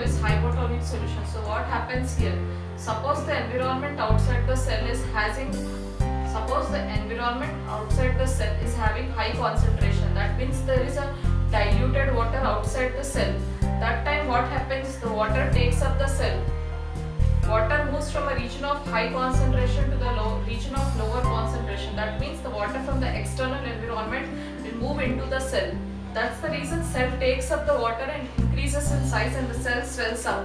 always hypotonic solution. So what happens here? Suppose the environment outside the cell is having high concentration. That means there is a diluted water outside the cell. That time what happens? The water takes up the cell. Water moves from a region of high concentration to the region of lower concentration. That means the water from the external environment will move into the cell. That's the reason cell takes up the water and increases in size and the cell swells up.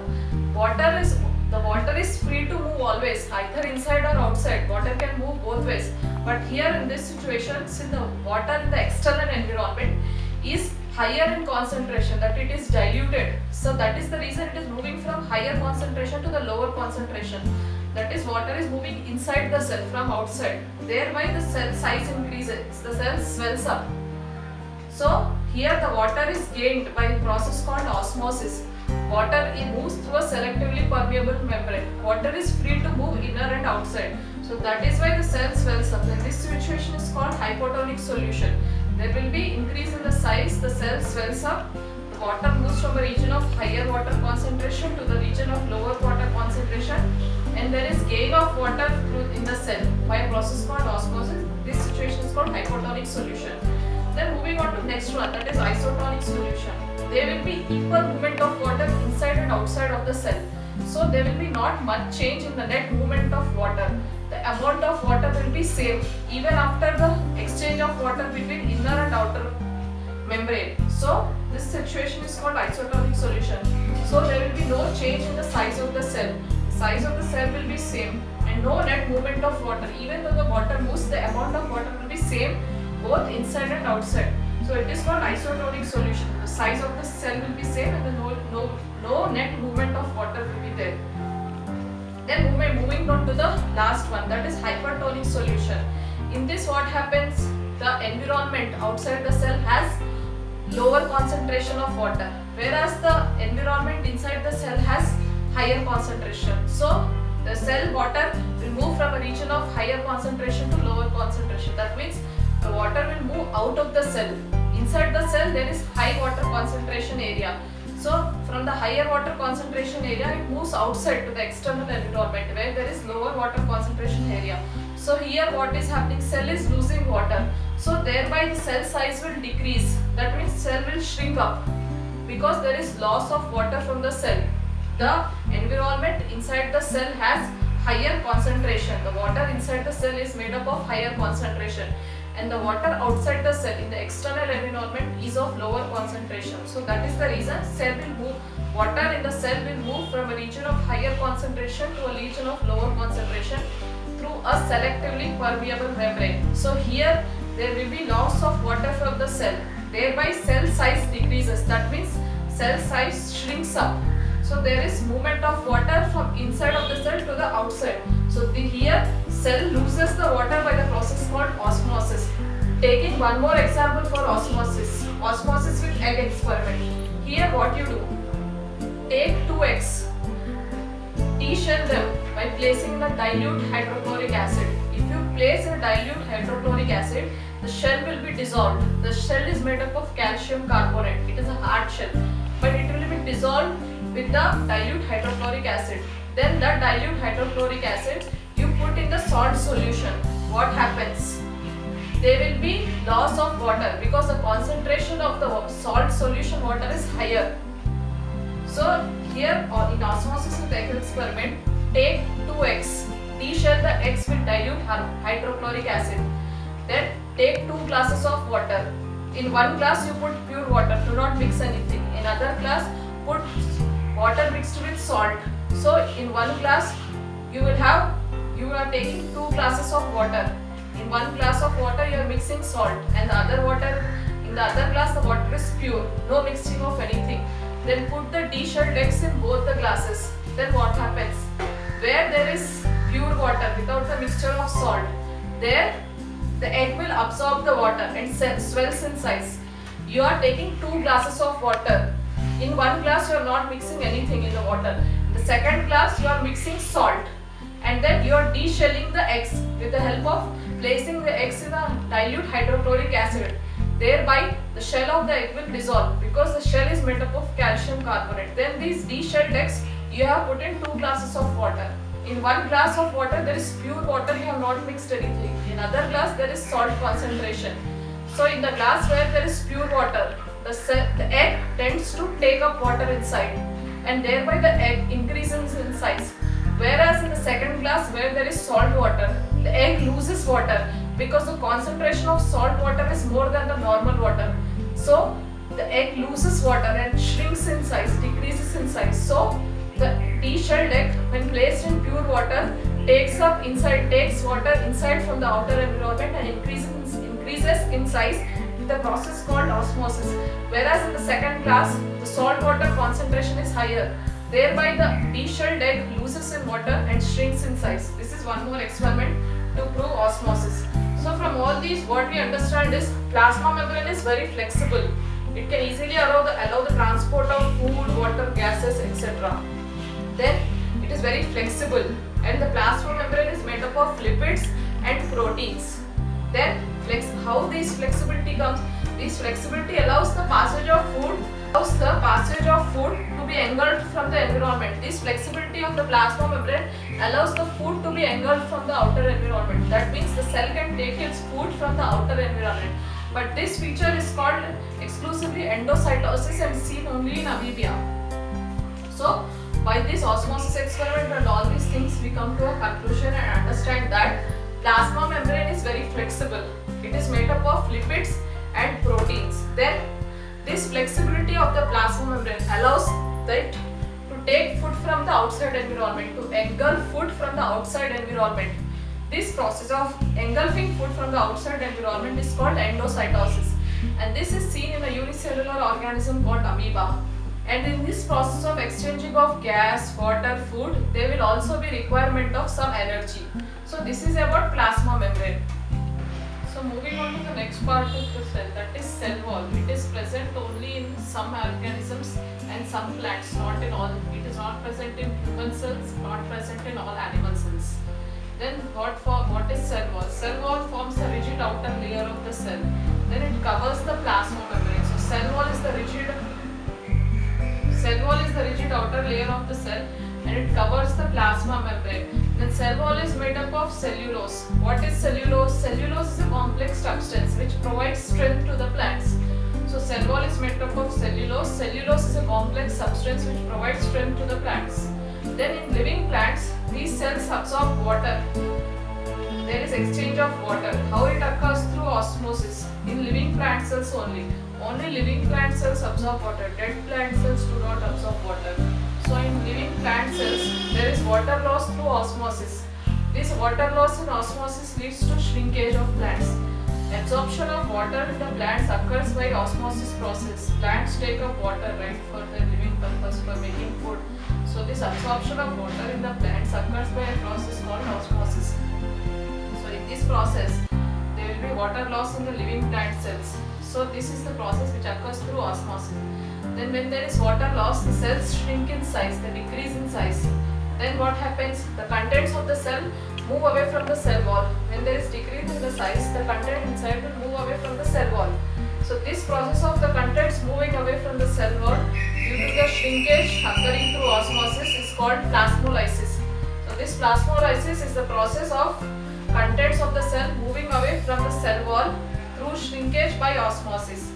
The water is free to move always, either inside or outside. Water can move both ways. But here in this situation, since the water in the external environment is higher in concentration, that it is diluted. So that is the reason it is moving from higher concentration to the lower concentration. That is, water is moving inside the cell from outside. Thereby the cell size increases, the cell swells up. So here the water is gained by a process called osmosis. Water moves through a selectively permeable membrane. Water is free to move inner and outside. So that is why the cell swells up. And this situation is called hypotonic solution. There will be increase in the size, the cell swells up, the water moves from a region of higher water concentration to the region of lower water concentration, and there is gain of water in the cell by a process called osmosis. This situation is called hypotonic solution. Then moving on to next one, that is isotonic solution. There will be equal movement of water inside and outside of the cell. So there will be not much change in the net movement of water. The amount of water will be same even after the exchange of water between inner and outer membrane. So this situation is called isotonic solution. So there will be no change in the size of the cell. The size of the cell will be same and no net movement of water. Even though the water moves, the amount of water will be same both inside and outside. So it is called isotonic solution. The size of the cell will be same and no net movement of water will be there. Then moving on to the last one, that is hypertonic solution. In this what happens? The environment outside the cell has lower concentration of water, whereas the environment inside the cell has higher concentration. So the cell water will move from a region of higher concentration to lower concentration. That means the water will move out of the cell. Inside the cell there is high water concentration area. So from the higher water concentration area it moves outside to the external environment where there is lower water concentration area. So here what is happening? Cell is losing water. So thereby the cell size will decrease. That means cell will shrink up because there is loss of water from the cell. The environment inside the cell has higher concentration. The water inside the cell is made up of higher concentration, and the water outside the cell in the external environment is of lower concentration. So that is the reason water in the cell will move from a region of higher concentration to a region of lower concentration through a selectively permeable membrane. So here there will be loss of water from the cell. Thereby cell size decreases. That means cell size shrinks up. So there is movement of water from inside of the cell to the outside. So here cell loses the water by the process called osmosis. Taking one more example for osmosis. Osmosis with egg experiment. Here what you do? Take two eggs. De-shell them by placing the dilute hydrochloric acid. If you place a dilute hydrochloric acid, the shell will be dissolved. The shell is made up of calcium carbonate. It is a hard shell, but it will be dissolved with the dilute hydrochloric acid. Then the dilute hydrochloric acid you put in the salt solution. What happens? There will be loss of water because the concentration of the salt solution water is higher. So here in osmosis with egg experiment, take two eggs, de-shell the eggs with dilute hydrochloric acid. Then take 2 glasses of water. In one glass you put pure water, do not mix anything. In other glass put water mixed with salt. So in one glass you are taking 2 glasses of water. In one glass of water you are mixing salt, and in the other glass the water is pure, no mixing of anything. Then put the de-shelled eggs in both the glasses. Then what happens? Where there is pure water without the mixture of salt, there the egg will absorb the water and swells in size. You are taking 2 glasses of water. In one glass you are not mixing anything in the water. In the second glass you are mixing salt, and then you are de-shelling the eggs with the help of placing the eggs in a dilute hydrochloric acid. Thereby, the shell of the egg will dissolve because the shell is made up of calcium carbonate. Then these de-shelled eggs you have put in 2 glasses of water. In 1 glass of water there is pure water, you have not mixed anything. In other glass there is salt concentration. So in the glass where there is pure water, the egg tends to take up water inside, and thereby the egg increases in size. Whereas in the second glass where there is salt water, the egg loses water because the concentration of salt water is more than the normal water. So the egg loses water and shrinks in size, decreases in size. So the de-shelled egg, when placed in pure water, takes water inside from the outer environment and increases in size with a process called osmosis. Whereas in the second glass, the salt water concentration is higher. Thereby the de-shelled egg loses in water and shrinks in size. This is one more experiment to prove osmosis. So from all these, what we understand is plasma membrane is very flexible. It can easily allow the transport of food, water, gases, etc. Then it is very flexible, and the plasma membrane is made up of lipids and proteins. Then how this flexibility comes? This flexibility allows the passage of food to be engulfed from the environment. This flexibility of the plasma membrane allows the food to be engulfed from the outer environment. That means the cell can take its food from the outer environment. But this feature is called exclusively endocytosis and seen only in amoeba. So by this osmosis experiment and all these things, we come to a conclusion and understand that plasma membrane is very flexible. It is made up of lipids and proteins. Then this flexibility of the plasma membrane allows it to take food from the outside environment, to engulf food from the outside environment. This process of engulfing food from the outside environment is called endocytosis, and this is seen in a unicellular organism called amoeba. And in this process of exchanging of gas, water, food, there will also be requirement of some energy. So this is about plasma membrane. So moving on to the next part of the cell, that is cell wall. It is present only in some organisms and some plants, not in all. It is not present in human cells, not present in all animal cells. Then what is cell wall? Cell wall forms the rigid outer layer of the cell. Then it covers the plasma membrane. So cell wall is the rigid outer layer of the cell, and it covers the plasma membrane. Then cell wall is made up of cellulose. What is cellulose? Cellulose is a complex substance which provides strength to the plants. So cell wall is made up of cellulose. Cellulose is a complex substance which provides strength to the plants. Then in living plants, these cells absorb water. There is exchange of water. How it occurs? Through osmosis. In living plant cells only. Only living plant cells absorb water. Dead plant cells do not absorb water. So in living plant cells, there is water loss through osmosis. This water loss in osmosis leads to shrinkage of plants. Absorption of water in the plants occurs by osmosis process. Plants take up water, right, for their living purpose, for making food. So this absorption of water in the plants occurs by a process called osmosis. So in this process, there will be water loss in the living plant cells. So this is the process which occurs through osmosis. Then when there is water loss, the cells shrink in size, they decrease in size. Then what happens? The contents of the cell move away from the cell wall. When there is decrease in the size, the content inside will move away from the cell wall. So this process of the contents moving away from the cell wall due to the shrinkage occurring through osmosis is called plasmolysis. So this plasmolysis is the process of contents of the cell moving away from the cell wall through shrinkage by osmosis.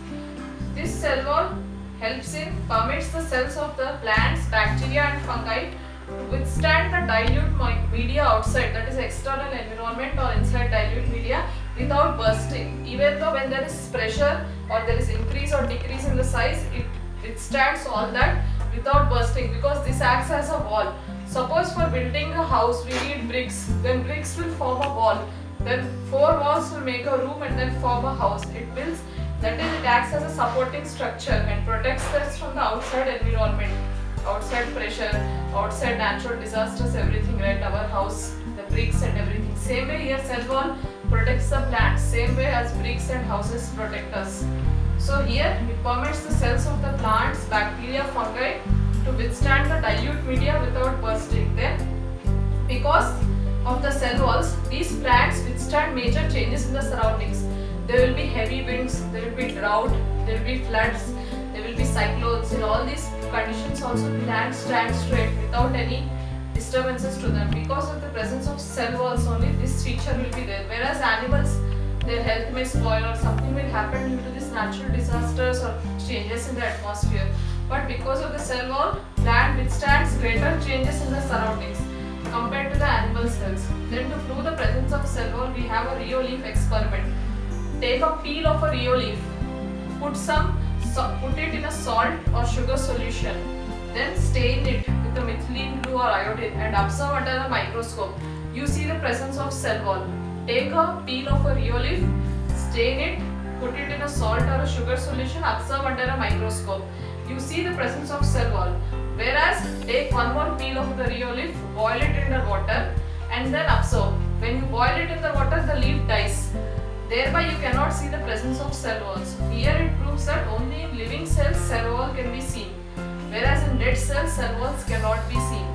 This cell wall permits the cells of the plants, bacteria and fungi to withstand the dilute media outside, that is external environment or inside dilute media, without bursting. Even though when there is pressure or there is increase or decrease in the size, it withstands all that without bursting, because this acts as a wall. Suppose for building a house we need bricks, then bricks will form a wall, then 4 walls will make a room and then form a house. It builds, that is, it acts as a supporting structure and protects us from the outside environment, outside pressure, outside natural disasters, everything, right? Our house, the bricks and everything. Same way here cell wall protects the plants, same way as bricks and houses protect us. So here it permits the cells of the plants, bacteria, fungi to withstand the dilute media without bursting. Then because of the cell walls, these plants withstand major changes in the surroundings. there will be heavy winds, there will be drought, there will be floods, there will be cyclones. In all these conditions also plants stand straight without any disturbances to them. Because of the presence of cell walls only this feature will be there. Whereas animals, their health may spoil or something will happen due to these natural disasters or changes in the atmosphere. But because of the cell wall, plant withstands greater changes in the surroundings compared to the animal cells. Then to prove the presence of cell wall, we have a rheoleaf experiment. Take a peel of a rheoleaf, put it in a salt or sugar solution, then stain it with a methylene blue or iodine and observe under a microscope. You see the presence of cell wall. Take a peel of a rheoleaf, stain it, put it in a salt or a sugar solution, observe under a microscope. You see the presence of cell wall. Whereas take one more peel of the rheoleaf, boil it in the water and then observe. When you boil it in the water, the leaf dies. Thereby you cannot see the presence of cell walls. Here it proves that only in living cells cell wall can be seen. Whereas in dead cells cell walls cannot be seen.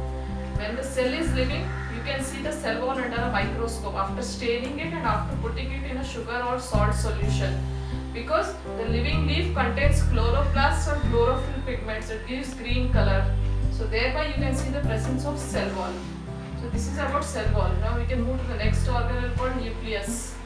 When the cell is living, you can see the cell wall under a microscope after staining it and after putting it in a sugar or salt solution. Because the living leaf contains chloroplasts or chlorophyll pigments, it gives green color. So thereby you can see the presence of cell wall. So this is about cell wall. Now we can move to the next organelle called nucleus.